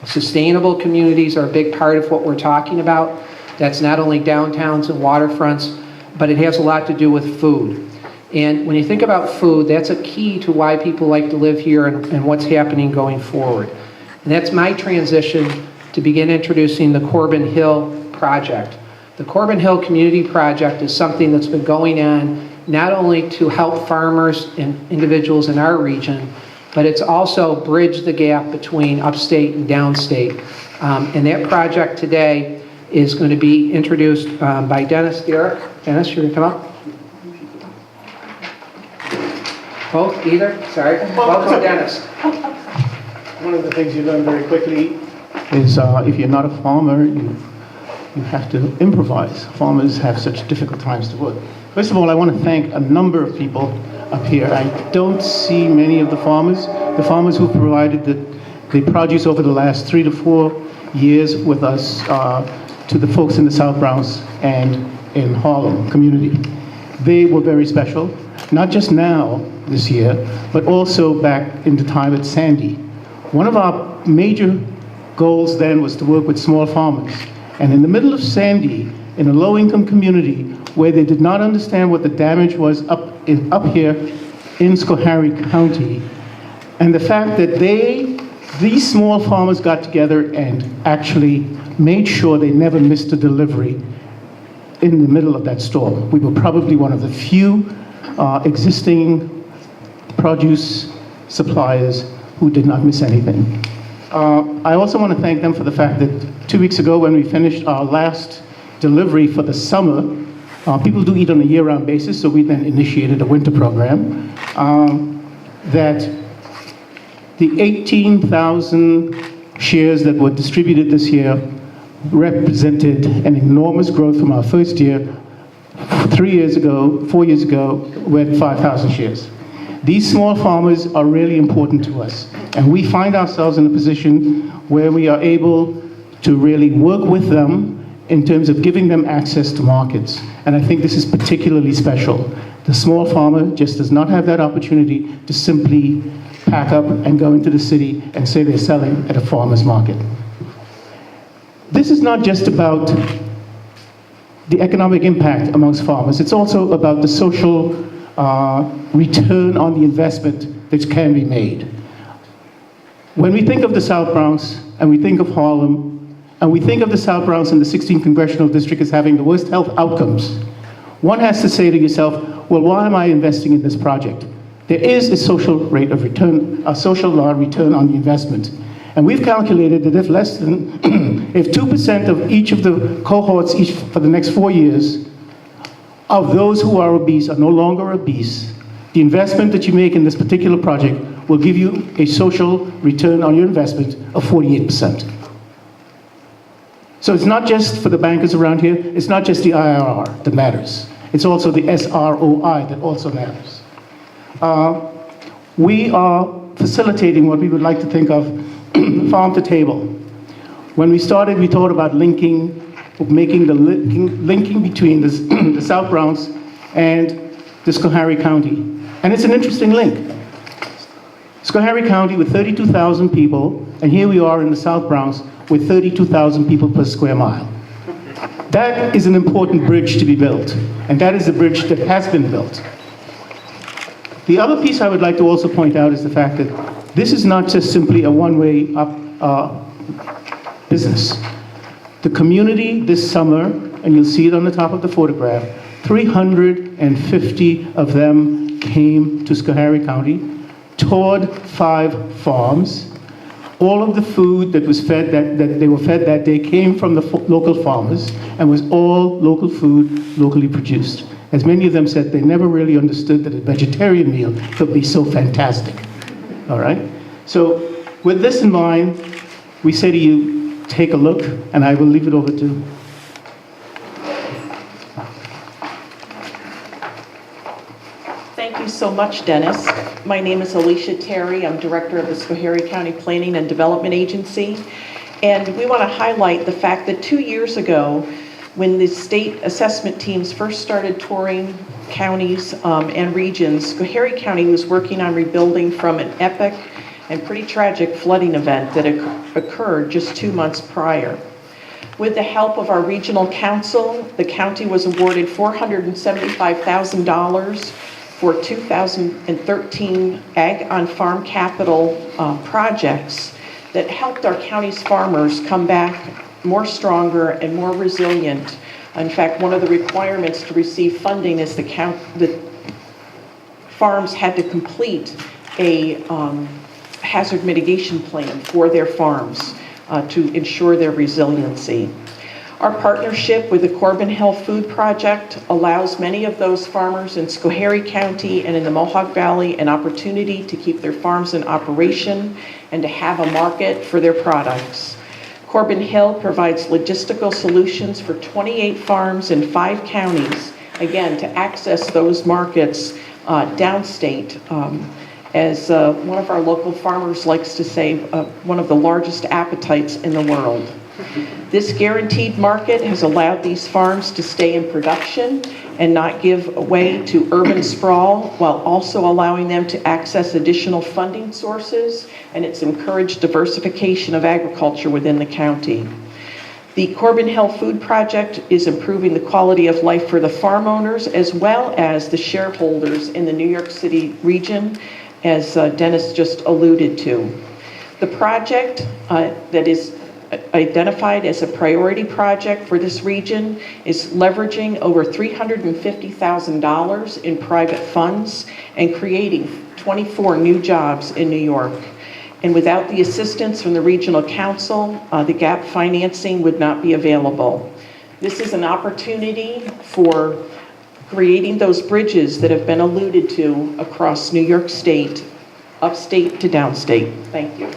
Sustainable communities are a big part of what we're talking about. That's not only downtowns and waterfronts, but it has a lot to do with food. And when you think about food, that's a key to why people like to live here and what's happening going forward. And that's my transition to begin introducing the Corbin Hill project. The Corbin Hill Community Project is something that's been going on not only to help farmers and individuals in our region, but it's also bridged the gap between upstate and downstate. And that project today is going to be introduced by Dennis Derryck. Dennis, you're going to come up? Both? Either? Sorry. Welcome, Dennis. One of the things you learn very quickly is if you're not a farmer, you have to improvise. Farmers have such difficult times to work. First of all, I want to thank a number of people up here. I don't see many of the farmers who provided the produce over the last 3 to 4 years with us to the folks in the South Bronx and in Harlem community. They were very special, not just now, this year, but also back in the time at Sandy. One of our major goals then was to work with small farmers. And in the middle of Sandy, in a low-income community where they did not understand what the damage was up here in Schoharie County, and the fact that these small farmers got together and actually made sure they never missed a delivery in the middle of that storm. We were probably one of the few existing produce suppliers who did not miss anything. I also want to thank them for the fact that 2 weeks ago when we finished our last delivery for the summer, people do eat on a year-round basis, so we then initiated a winter program, that the 18,000 shares that were distributed this year represented an enormous growth from our first year. 4 years ago, we had 5,000 shares. These small farmers are really important to us, and we find ourselves in a position where we are able to really work with them in terms of giving them access to markets. And I think this is particularly special. The small farmer just does not have that opportunity to simply pack up and go into the city and say they're selling at a farmer's market. This is not just about the economic impact amongst farmers, it's also about the social return on the investment that can be made. When we think of the South Bronx, and we think of Harlem, and we think of the South Bronx and the 16th Congressional District as having the worst health outcomes, one has to say to yourself, well, why am I investing in this project? There is a social rate of return, a social return on the investment. And we've calculated that if less than, if 2% of each of the cohorts for the next 4 years of those who are obese are no longer obese, the investment that you make in this particular project will give you a social return on your investment of 48%. So it's not just for the bankers around here, it's not just the IRR that matters. It's also the SROI that also matters. We are facilitating what we would like to think of farm to table. When we started, we thought about making the linking between the South Bronx and the Schoharie County. And it's an interesting link. Schoharie County with 32,000 people, and here we are in the South Bronx with 32,000 people per square mile. That is an important bridge to be built, and that is the bridge that has been built. The other piece I would like to also point out is the fact that this is not just simply a one-way up business. The community this summer, and you'll see it on the top of the photograph, 350 of them came to Schoharie County, toured 5 farms. All of the food that was fed that they were fed that day came from the local farmers and was all local food, locally produced. As many of them said, they never really understood that a vegetarian meal could be so fantastic. All right? So with this in mind, we say to you, take a look, and I will leave it over to. Thank you so much, Dennis. My name is Alicia Terry. I'm director of the Schoharie County Planning and Development Agency. And we want to highlight the fact that 2 years ago, when the state assessment teams first started touring counties and regions, Schoharie County was working on rebuilding from an epic and pretty tragic flooding event that occurred just 2 months prior. With the help of our regional council, the county was awarded $475,000 for 2013 Ag on Farm Capital projects that helped our county's farmers come back more stronger and more resilient. In fact, one of the requirements to receive funding is the farms had to complete a hazard mitigation plan for their farms to ensure their resiliency. Our partnership with the Corbin Hill Food Project allows many of those farmers in Schoharie County and in the Mohawk Valley an opportunity to keep their farms in operation and to have a market for their products. Corbin Hill provides logistical solutions for 28 farms in 5 counties, again, to access those markets downstate. As one of our local farmers likes to say, one of the largest appetites in the world. This guaranteed market has allowed these farms to stay in production and not give way to urban sprawl, while also allowing them to access additional funding sources, and it's encouraged diversification of agriculture within the county. The Corbin Hill Food Project is improving the quality of life for the farm owners as well as the shareholders in the New York City region, as Dennis just alluded to. The project that is identified as a priority project for this region is leveraging over $350,000 in private funds and creating 24 new jobs in New York. And without the assistance from the regional council, the gap financing would not be available. This is an opportunity for creating those bridges that have been alluded to across New York State, upstate to downstate. Thank you.